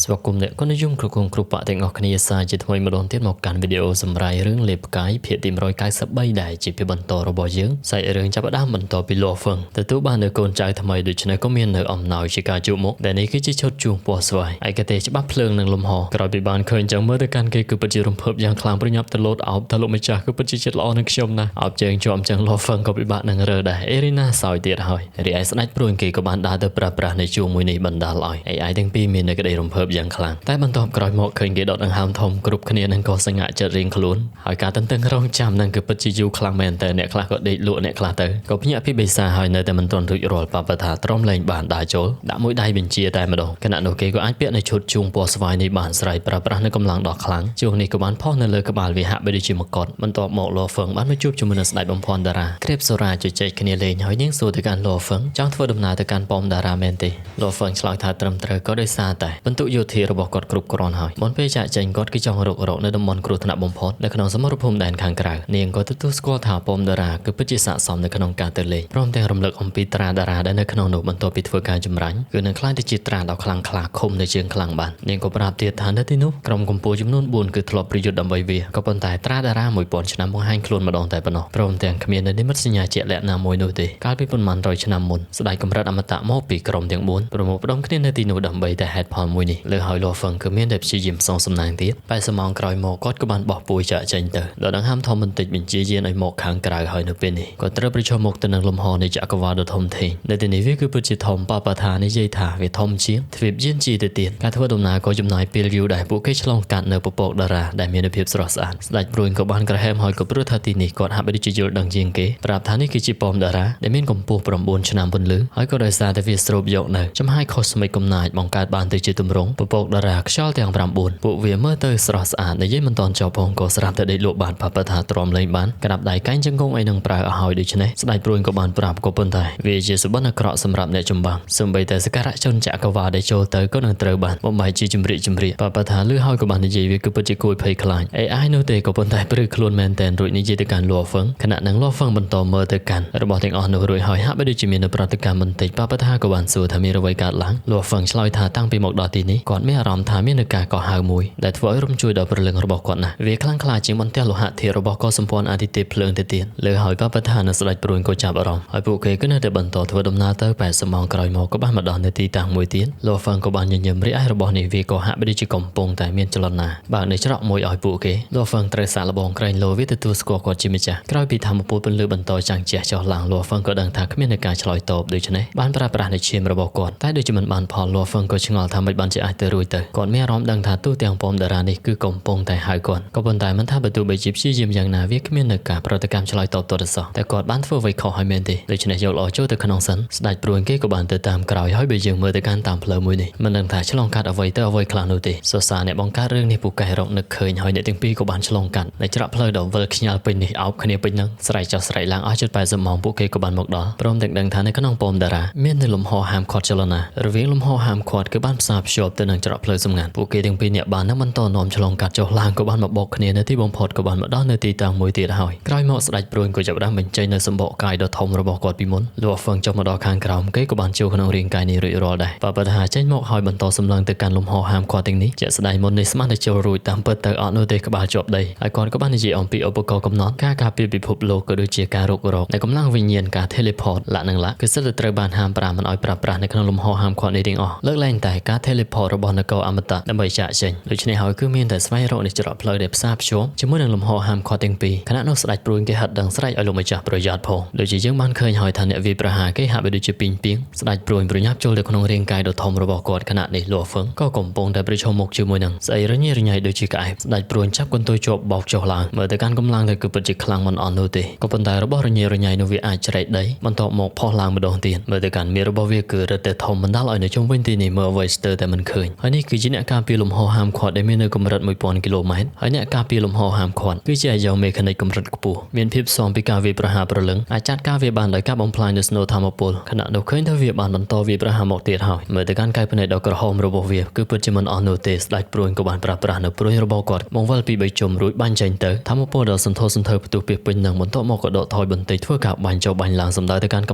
สวัสดีก็นิยมครูครูปะแต่งออกคณิตศาสตร์จะทำให้มาลงเทียนหมอกการวิดีโอสำหรับเรื่องเล็บไก่เพียรติมรอยไก่สับใบได้จีบบันโตระบายเยื้องใส่เรื่องจับด้ามบันโตปิโลฟังแต่ตัวบ้านเนื้อโกนใจทำไมดูชนะก็มีเนื้ออ่อมหนาวชิกาจุมุกแต่นี้คือจะชดจูงปวดสวยไอกระเตจะบับเพลิงหนึ่งลมหอกระบิบานเคยจังเมื่อแต่การเกยคือปัจจุบันเพิ่มยังคลางประยับตลอดเอาตลกไม่จากคือปัจจุบันล้อนึกชมนะเอาเจียงจอมจังรอฟังกับบิบานหนึ่งเรือได้เอริน่าสาวเดียดหอยเรียสไนป์ปรุงเกยกับบ้านดาเดปราปราในจูงมือในบรรดาลอยไอทั้งปีมีในกระเดรมเพิ่มยังคลางแต่บรรทมกรอยหมอกเคยเกยดอดอังหามทมกรุบคะแนนนั่งก็สง่าจะเรียงขลุ่นหอยการตั้งตั้งร้องจำนั่งคือปัจจุบันคลางแมนแต่เนี่ยคลางก็ได้ลุเนี่ยคลางเตอก็พี่พี่ใบซาหอยในแต่มันตอนรุ่ยรอลปาปะทาตรอมแรงบานได้โจด่ามวยได้เป็นเชียแต่มาดองขณะโนเกก็อันเปียในชุดจูงปอสวายในบ้านสไลปราปราในกำลังดอกครั้งช่วงนี้ก็บ้านพ่อในเลยกบาลวิหะไปดิจิมกอดมันตอบหมอกรอเฟิงบ้านไม่จูบจุมันสไลบอมพรดาราเครปโซราจุใจคะแนนเลยหอยยิ่งสู้ในการรอเฟิงจ้างทวดำนาในการปอมดาราแมนตีรอเฟิงฉลองทาตรมเตอก็ได้ซาแต่บรรทุกโยธีระบบกดกรุบกรอนหอยบนเปจ่าเจงกดกิจองรกรกในดมอนกรุธนบอมพอดในขนมสมรภูมิแดนข้างกลางเนียงก็ตุ้สกอถาปอมดาราคือพิจิตรสะสมในขนมการเตลิพร้อมแต่รำลึกอมปีตราดาราได้ในขนมหนุบรรทุกปิดเฟื่อการจุมรันคือในคลาดดิจิตราดาวคลังคลาคมในเชิงคลังบานเนียงก็ปราบเตียฐานได้ที่นุกรมกุมปูจำนวนบุญคือทลบประยุทธ์ดำใบเวียก็ปนแต่ตราดารามวยปอนชนะมงให้คลุนมาดองแต่ปนอพร้อมแต่งขมิ้นในนิมัตสัญญาเจและนามวยโนติการพิพนมันรอยชนะมุนสดายกำรัดอมตะมอบปีกรมเตียงบุญโปรโมทดองขมิ้นในตีนูดำใบแต่แฮดพอมวยนี่เลือหอยรอฟังขมิ้นเด็บชียิมสองสำนางตีไปสมองกรอยโมกอดกบันบอกปุยจะเจนเตอโดยดังห้ามทอมมันติดบินจีเย็นไอโมข้างกลางหอยนเป็นนี่ก็เตระประชมกตนังลมหอในจักรวาลทมเทในตีนี้วิคือปุจิทอมปาปะทาในใจถาเวทอมเชียงทวีปเย็นจีเตียนการทวดมนาก็จำนายเปรียวได้ปุกให้ฉลองการเนปปกดาราได้มีในเพียบสระสานสลายปรุงกับบ้านกระแหมหอยกับเรือทาตีนี่ก่อนหับไปดิจิทัลดังเจียงเก๋ปราบฐานนี่คือจีปอมดาราได้มีกำปูปรมบุญชนามบนลือหอยก็ได้ซาแต่วิสโรบยกเนอจำให้คอสมิกำนายมองการบานติจิตุมรงปปกดาราชอลแต่งปรามบุญปุเวียเมื่อเตอสระสานในยี่มันตอนจอพงก็สลับแต่ได้หลบบานปาปะทาตรอมเลยบ้านกระดับได้การจังกงไอหนังปลายหอยดิชเนสลายปรุงกับบ้านปราบก็ปนไทยเวจิสุบันกระสำหรับในจุมบังสมบัยแต่สกัดจนจักรวาลได้โจเตอก็นังเตอบ้านบ่ใบจีจุมริปาปะทาลือหอยกับบ้านในยีวิกุปจิกุยเพยคลายไอโนเตก็ปนไทยปรือคลุนแมนแตนรุ่ยนิจิตการลัวฟังขณะนังลัวฟังบรรทอเมื่อเตกันระบบแตงอ่อนรุ่ยหอยหับไปด้วยจิมีนปฏิการมันติดปาปะทากับบ้านสู่ทำมีระไว้การหลังลัวฟังชลอยทาตั้งปีหมกดอตีนี้ก่อนไม่อารมณ์ทามีนกาก่อหางมวยแต่ทว่าร่มช่วยดอกประเลิงระบบก่อนนะเวคลั่งคลาจิงบนเตลโลหะเทระบบก็สมพรอาทิตย์เพลิงเตียนเลยหอยปาปะทานสลายปรุงก็จับอารมณ์หอยปุกเกก็น่าจะบรรทอทว่าดมนาเตอแปดสมองกรอยหมอกก็บ้านมาดอนในตีต่างมวยเตียนลัวฟังกับบ้านยืนริไอระบบในเวก็หับไปด้วยจิกอมปงแต่เมียนจลนาบางในฉลองมวยหอยปุกเกลัวฟังเตรสารระบบไกรโลวิตตูสกอก็จิมิจ่ากลายปีทำมาปูเป็นเรือบรรทอจังเจียจอหลังลัวฟังก็ดังทักขมิ้นในการฉลอยตบโดยเฉพาะบ้านปราในเชียมระบบก่อนแต่โดยจะมันบ้านพอลัวฟังก็ชงอทำให้บ้านจะอาจเตรุยเตอก่อนไม่ร้อมดังทัดตู้เตียงปอมดารานี่คือกอมปงแต่หายก่อนก็บนแต่มันท่าประตูใบจิบชี้ยิมอย่างนาเวียขมิ้นในการปฏิกรรมฉลอยตบตัวสอแต่ก่อนบ้านเฟื่อไว้ขอให้เมนตีโดยเฉพาะยกล้อโจ้แต่ขนมสันสไลด์ปรุงเก้กับบ้านเตอตามกล่าวให้ใบยิงเมื่อแต่การตามเพลมวยนี่มันดังถ่ายฉลองการเอาไว้เตอเอาไว้คลานุติสสารเนี่ยบังการเรื่องนี้ปูไก่รกนึกเคยหอยเนี่ยตั้งปีกับบ้านฉลองกันในจับเพลดอกเวลขยันเป็นนี่เอาขณีเป็นนังสไลด์จะสไลด์ล้างอ้อยจุดไปสมองปูเก้กับบ้านหมกดอพร้อมดังทานในขนมปอมดาราเมียนในลมหอหามคอดจลนาหรือเวียงลมหอหามคอดคือบ้านสาบชอบแต่นังจับเพลสมงานปูเก้ตั้งปีเนี่ยบ้านนักมันต่อนอมฉลองกัดจลางกับบ้านมาบอกขณีในที่บ่มพอดกับบ้านมาด้านในตีต่างมวยตีหอยกลายเหมาะสไลด์ปรุงก็จะได้เป็นใจในสมบอกกายดอทอมระบอกกอดปีมนลัวฟังจอมาดอคางกราวเก้กับบ้านเจ้าขนมเรียงกายในรุ่ยรอได้ปะปะหาใจหมอกหอยบรรทอสำลังแต่การลมหอหามคอติงนี้จะสไลด์มนในสมาร์ทเจลรุ่ยตามเปิดเตอร์ออนโนเตกับบ้านจบได้ไอคอนกับบ้านในจีออมปีอุปกรณ์กำนอนการปีปิภพโลกก็โดยเจียการรกในกำลังวิญญาณการเทเลพอร์ตละหนึ่งละคือสลัดตระบานหามปรามันอ้อยปราในขนมลมหอหามคอในดิ่งออกเลิกแรงแต่การเทเลพอร์ตระบอนกอมตะดำใบจ่าเชนโดยเฉพาะหอยคือมีแต่สไลด์โรในจรดเพลย์เด็บทราบชมจะเมื่อหนึ่งลมหอหามคอติงปีคณะนกสไลด์ปรุงเกหัดดังสไลด์อารมณ์จากประหยัดพงโดยจะยังบ้านเคยหอยทันเนี่ยวีประหารเกหัดไปโดยจะปิงปิงสไลด์ปรุงประหยัดโจเลยขนมเรียงกายโดยทอมระบอกกอดขณะในหลัวเฟิงก็กลมปงแต่ประชมกชื่อมวยหนังใส่ระเนียระใหญ่โดยจีกายสไลด์ปรุงจับคนตัวจบบอกโจลางเมื่อแต่การกำลังแต่คือปัจจิคลังมันอ่อนโนเตก็เป็นแต่ระบบระเนียระใหญ่โนวิอาจจะได้มันตอกหมกพอลางมาโดนเตียนเมื่อแต่การมีระบบเวียคือแต่ทอมมันได้ลอยในช่วงเว้นตีในเมื่อไวสเตอร์แต่มันเคยอันนี้คือจินตการปีลมหอหามขวดได้ไม่เนื้อกำรัดมวยปอนกิโลเมตรอันนี้การปีลมหอหามขวดคือจะยาวเมฆในกำรัดกปูเมียนพิบซองปีกาวีประหารประลึงอาจารย์กาวีบานเลยกาบอมพลายในสโนธามปูลขณะเราเคยทวีบานบันโตวีประหารหมกเตียหอยเมื่อแต่การกลายเป็นในดอกกระหอมระบบเวียคือปัจจุบันออนโนเตสไลด์ปรุงกับบานปราปราในปรุงระบบกอดมองว่าปีใบจมรุ่ยบ้านใจเตอทำปูดสันโทสันเทอประตูเปียกเป็นหนังบนโต๊ะหมกกระโดดถอยบนตีทั่วกับบานเจ้าบานหลังสำได้แต่การกั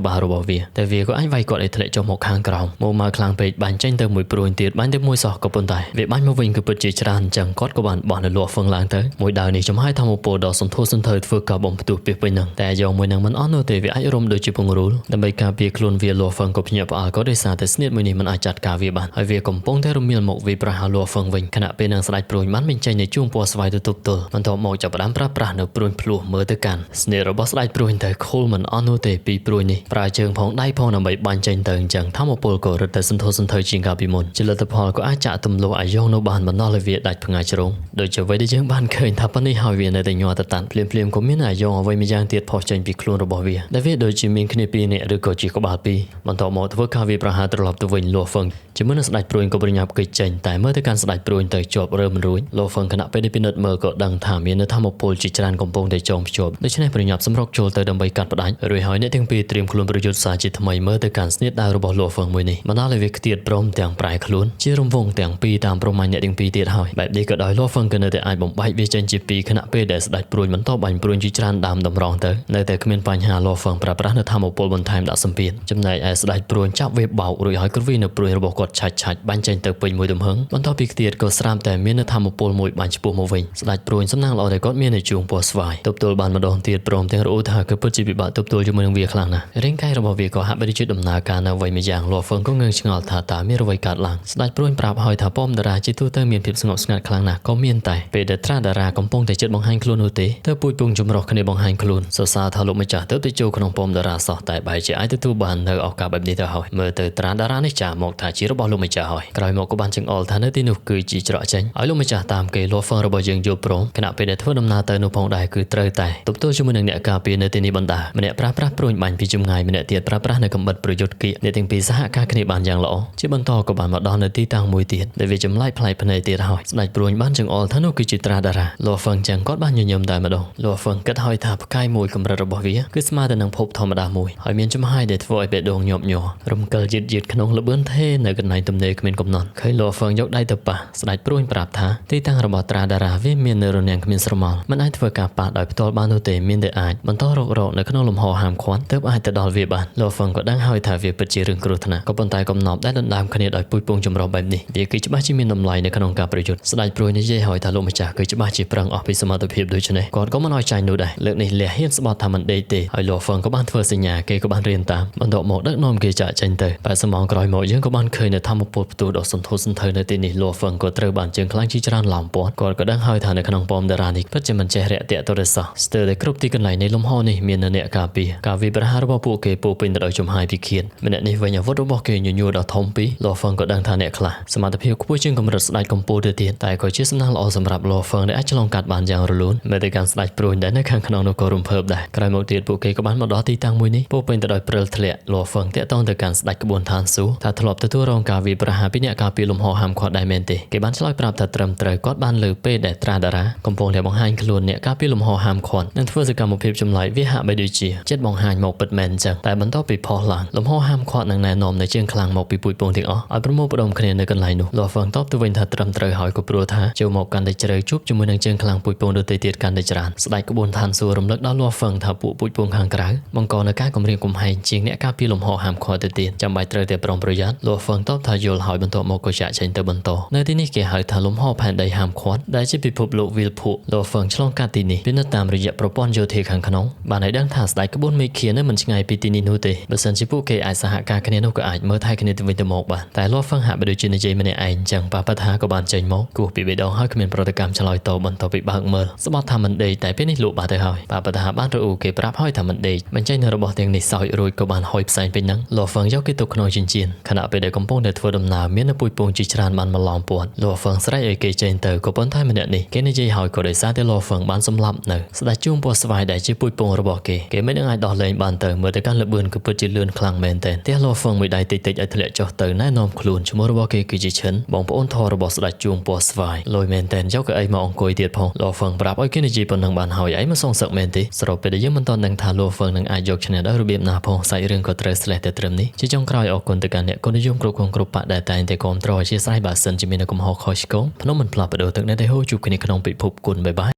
บบาระบบเวียแต่เวียก็ไอ้ไวกอดไอ้ทะเลจมหกข้างกราวโมมาคลางไปบานใจเตอมวยปรุงเตียบานเต ទេមួយសោះក៏ប៉ុន្តែវាបាញ់មកវិញគឺពិតជាច្រើនចឹងគាត់ក៏បានបោះនៅលក់ហ្វឹងឡើងទៅមួយដៅនេះចំហាយធម្មពលដ៏សន្ធោសន្ធៅធ្វើការបំផ្ទុះពីពេញនឹងតែយកមួយនឹងមិនអស់នោះទេវាអាចរំដូចជាពង្រូលដើម្បីការពារខ្លួនវាលក់ហ្វឹងក៏ភ្ញាក់ផ្អើលក៏ដោយសារតែស្នៀតមួយនេះមិនអាចចាត់ការវាបានហើយវាកំពុងតែរមៀលមកវាប្រហាលក់ហ្វឹងវិញខណៈពេលនឹងស្ដេចព្រួញបានបញ្ចេញនៅជួងពណ៌ស្វាយទៅទប់ទល់បន្ទាប់មកចាប់ផ្ដើមប្រើប្រាស់នៅព្រួញភ្លោះមើលទៅកាន់ស្នៀតរបស់ស្ដេចព្រួញទៅខូលមិនអស់នោះទេពីព្រួញនេះប្រើជើងផងដៃផងដើម្បីបាញ់ចេញទៅអញ្ចឹងធម្មពលក៏រឹតតែសន្ធោសន្ធៅជាងកាលពីមុនជាលទ្ធផលក៏អាចចាក់ទម្លាក់អាយ៉ងនៅបានបណ្ដោះឲ្យវាដាច់ផ្ងាយជ្រុងដូចជាអ្វីដែលយើងបានឃើញថាប៉ុណ្នេះហើយវានៅតែញ័រទៅតាន់ភ្លាមៗក៏មានអាយ៉ងអ្វីម្យ៉ាងទៀតផុសចេញពីខ្លួនរបស់វាដែលវាដូចជាមានគ្នាពីរនាក់ឬក៏ជាក្បាលពីរបន្ទាប់មកធ្វើការវាប្រហារត្រឡប់ទៅវិញលក់ហ្វឹងជាមួយនឹងស្ដេចព្រួយក៏ប្រញាប់គេចចេញតែមើលទៅកាន់ស្ដេចព្រួយទៅជាប់រើមិនរួចលក់ហ្វឹងខណៈពេលនេះពិនិត្យមើលក៏ដឹងថាមាននៅធម្មពលជាច្រើនកំពុងតែចងភ្ជាប់ដូច្នេះប្រញាប់សម្រុកចូលទៅដើម្បីកាត់ផ្ដាច់រួចហើយអ្នកទាំងពីរត្រៀមខ្លួនប្រយុទ្ធសាជាថ្មីមើលទៅកាន់ស្នៀតដាវរបស់លក់ហ្វឹងមួយនេះបណ្ដាលឲ្យវាខ្ទាតព្រមទាំងប្រែខ្លួនជារង្វង់ទាំងពីរតាមប្រមាញ់អ្នកទាំងពីរទៀតហើយបែបនេះក៏ដោយលក់ហ្វឹងក៏នៅតែអាចបំបែកវាចេញជាពីរខណៈពេលដែលស្ដេចព្រួយបន្តបាញ់ព្រួយជាច្រើនដើមតម្រង់ទៅនៅតែគ្មានបញ្ហាលក់ហ្វឹងប្រើប្រាស់នៅធម្មពលបន្ថែមដាក់សម្ពាធចំណែកឯស្ដេចព្រួយចាប់វាបោករួចហើយក៏វានៅព្រួយរបស់គាត់ឆាច់បាញ់ចេញទៅពេញមួយទំហឹងបន្ទាប់ពីខ្ទាតក៏ស្រាមតែមាននៅធម្មពលមួយបាញ់ឆ្ពោះមកវិញស្ដេចព្រួយសំណាងល្អដែលគាត់មាននៅជួងពណ៌ស្វាយទប់ទល់បានម្ដងទៀតព្រមទាំងរអ៊ូថាគឺពិតជាពិបាកទប់ទល់ជាមួយនឹងវាខ្លាំងណាស់រាងកាយរបស់វាក៏ហាក់បីដូចជាដំណើរការនៅអ្វីមួយយ៉ាងលក់ហ្វឹងក៏ងើងឆ្ងល់ថាតើមានអ្វីកើតឡើងស្ដេចព្រួយប្រាប់ហើយថាប៉មតារាជាទូទៅមានភាពស្ងប់ស្ងាត់ខ្លាំងណាស់ក៏មានតែពេលដែលត្រាតារាកំពុងតែចិត្តបង្ហាញខ្លួននោះទេទៅពួយពងចម្រុះគ្នាបង្ហាញខ្លួនសរសើរថាលោកម្ចាស់ទៅចូលក្នុងប៉មតារាសោះតែបែរជាអាចទទួលបាននៅឱកាសបែបនេះទៅហើយមើលទៅត្រាតារានេះចាមកថាជារបស់លោកម្ចាស់ហើយក្រោយមកក៏បានចង្អុលថានៅទីនោះគឺជាច្រកចេញឲ្យលោកម្ចាស់តាមគេលក់ហ្វឹងរបស់យើងយល់ព្រមខណៈពេលដែលធ្វើដំណើរទៅនោះផងដែរគឺត្រូវតែទប់ទល់ជាមួយនឹងអ្នកការពារនៅទីនេះបណ្ដាម្នាក់ប្រើប្រាស់ព្រួយបាញ់ពីចម្ងាយម្នាក់ទៀតប្រើប្រាស់នៅកំបិតប្រយុទ្ធគៀកអ្នកទាំងពីរសហការគ្នាបានយ៉ាងល្អជាបន្តក៏បានមកដល់នៅទីតាំងមួយទៀតដែលវាចម្លែកប្លែកភ្នែកទៀតហើយស្ដេចព្រួយបានចង្អុលថានោះគឺជាត្រាតារាលក់ហ្វឹងចឹងគាត់បានញញឹមតែម្ដងលក់ហ្វឹងគិតហើយថាផ្កាយមួយកម្រិតរបស់វាគឺស្មើទៅនឹងភពធម្មតាមួយហើយមានចំហាយដែលធ្វើឲ្យបេះដូងញាប់ញ័ររំកិលយឺតក្នុងល្បឿនថេនៅកន្លែងទំនេរគ្មានកំណត់ឃើញលក់ហ្វឹងយកដៃទៅប៉ះស្ដេចព្រួយប្រាប់ថាទីតាំងរបស់ត្រាតារាវាមាននៅរនាំងគ្មានស្រមោលមិនអាចធ្វើការប៉ះដោយផ្ទាល់បាននោះទេមានតែអាចបន្តរករកនៅក្នុងលំហហាមឃាត់ទើបអាចទៅដល់វាបានលក់ហ្វឹងក៏ដឹងហើយថាវាពិតជារឿងគ្រោះថ្នាក់ក៏ប៉ុន្តែកំណប់ដែលដណ្ដើមគ្នាដោយពុយពងចម្រុះបែបនេះវាគឺច្បាស់ជាមានតម្លៃនៅក្នុងការប្រយុទ្ធស្ដេចព្រួយនិយាយហើយថាលោកម្ចាស់គឺច្បាស់ជាប្រឹងអស់ពីសមត្ថភាពដូច្នេះគាត់ក៏មិនឲ្យចាញ់នោះដែរលើកនេះលះហ៊ានស្បត់ថាមិនដេកទេហើយលក់ហ្វឹងក៏បានធ្វើសញ្ញាគេក៏បានរៀនតាមបន្ទាប់មកដឹកនាំគេចាក់ចេញទៅតែសមងក្រោយមកយើងក៏បានឃើញនៅធម្មពលផ្ទុះដ៏សន្ធោសន្ធៅនៅទីនេះលក់ហ្វឹងក៏ត្រូវបានជើងខ្លាំងជាច្រើនឡោមព័ទ្ធគាត់ក៏ដឹងហើយថានៅក្នុងប៉មតារានេះពិតជាមិនចេះរាក់ទាក់ទរសោះស្ទើរតែគ្រប់ទីកន្លែងនៃលំហនេះមាននៅអ្នកការពារការវាយប្រហាររបស់ពួកគេពោពេញទៅដោយចំហាយពីឃាតម្នាក់នេះវិញអាវុធរបស់គេញញួរដ៏ធំពីរលក់ហ្វឹងក៏ដឹងថាអ្នកខ្លះសមត្ថភាពខ្ពស់ជាងកម្រិតស្ដេចកំពូលទៅទៀតតែក៏ជាសំណាងល្អសម្រាប់លក់ហ្វឹងដែលអាចឆ្លងកាត់បានយ៉ាងរលូននៅតែកាន់ស្ដេចព្រួយដែលនៅខាងក្នុងនោះក៏រំភើបដែរក្រោយមកទៀតពួកគេក៏បានមកដល់ទីតាំងមួយនេះពោពេញទៅដោយព្រិលធ្លាក់លក់ហ្វឹងតាក់ទងទៅកាន់ស្ដេចក្បួនឋានសួគ៌ថាធ្លាប់ទទួលរងការវាយប្រហារពីអ្នកការពារលំហហាមឃាត់ដែរមែនទេគេបានឆ្លើយប្រាប់ថាត្រឹមត្រូវគាត់បានលើពេលដែលត្រាតារាកំពុងតែបង្ហាញខ្លួនអ្នកការពារលំហហាមឃាត់និងធ្វើសកម្មភាពចម្លែកវាហាក់បីដូចជាចិត្តបង្ហាញមកពិតមែនអញ្ចឹងតែបន្ទាប់ពីផុសឡើងលំហហាមឃាត់នឹងណែនាំនៅជើងខ្លាំងមកពីពុយពងទាំងអស់ឲ្យប្រមូលផ្ដុំគ្នានៅកន្លែងនោះលក់ហ្វឹងតបទៅវិញថាត្រឹមត្រូវហើយក៏ព្រោះថាចូលមកកាន់តែជ្រៅជួបជាមួយនឹងជើងខ្លាំងពុយពងដទៃទៀតកាន់តែច្រើនស្ដេចក្បួនឋានសួគ៌រំលឹកដល់លក់ហ្វឹងថាពួកពុយពងខាងក្រៅបង្កនៅការគំរាមកំហែងជាងអ្នកការពារលំហហាមឃាត់ទៅទៀតចាំបាច់ត្រូវតែប្រុងប្រយ័ត្នលក់ហ្វឹងតបថាយល់ហើយបន្ទាប់មកក៏ចាក់ចេញទៅបន្តនៅទីនេះគេហៅថាលំហផែនដីហាមឃាត់ដែលជាពិភពលោកវិលភក់លក់ហ្វឹងឆ្លងកាត់ទីនេះពីនៅតាមរយៈប្រព័ន្ធយោធាខាងក្នុងបានឲ្យដឹងថាស្ដេចក្បួនមេឃានៅមិនឆ្ងាយពីទីនេះនោះទេបើសិនជាពួកគេអាចសហការគ្នានោះក៏អាចមើលថែគ្នាទៅវិញទៅមកបានតែលក់ហ្វឹងហាក់បីដូចជានិយាយម្នាក់ឯងចឹងប៉ាប៉ាថាក៏បានចេញមកគោះពីបេះដូងហើយគ្មានប្រតិកម្មឆ្លើយតបបន្ទាប់ពីបើកមើលស្បត់ថាមិនដេកតែពេលនេះលោកបាត់ទៅហើយប៉ាប៉ាថាបានរអ៊ូគេប្រាប់ហើយថាមិនដេកបញ្ចេញនៅរបស់ទាំងនេះសោយរួចក៏បានហុយផ្សែងពេញហ្នឹងលក់ហ្វឹងយកគេទុកក្នុងចិញ្ចៀនខណៈពេលដែលកំពុងតែធ្វើដំណើរមាននៅពុយពងជាច្រើនបានមកឡោមព័ទ្ធលក់ហ្វឹងស្រែកឲ្យគេចេញទៅក៏ប៉ុន្តែម្នាក់នេះគេនិយាយហើយក៏ដោយសារតែលក់ហ្វឹងបានសម្លាប់នៅស្ដេចជួងពណ៌ស្វាយដែលជាពុយពងរបស់គេមិននឹងអាចដោះលែងបានទៅមើលទៅកាន់ល្បឿនគឺពិតជាលឿនខ្លាំងមែនទែនផ្ទះលក់ហ្វឹងមួយដៃតិចៗឲ្យធ្លាក់ចុះទៅណែនាំខ្លួនឈ្មោះរបស់គេគឺជាឈិនបងប្អូនធររបស់ស្ដេចជួងពណ៌ស្វាយលយមែនទែនយកកៅអីមកអង្គុយទៀតផងលក់ហ្វឹងប្រាប់ឲ្យគេនិយាយប៉ុណ្ណឹងបានហើយឯងមិនសងសឹកមែនទេស្របពេលដែលយើងមិនទាន់ដឹងថាលក់ហ្វឹងនឹងអាចយកឈ្នះដោយរបៀបណាផងសាច់រឿងក៏ត្រូវស្លេះតែត្រឹមនេះជាចុងក្រោយអរគុណទៅកាន់អ្នកគុណនិយមគ្រប់បកដែលតែងតែគាំទ្រអធ្យាស្រ័យបើសិនជាមានកំហុសខុសឆ្គងភ្នំមិនផ្លាស់ប្ដូរទឹកអ្នកដែលហូរជួបគ្នាក្នុងពិភពគុណបាយ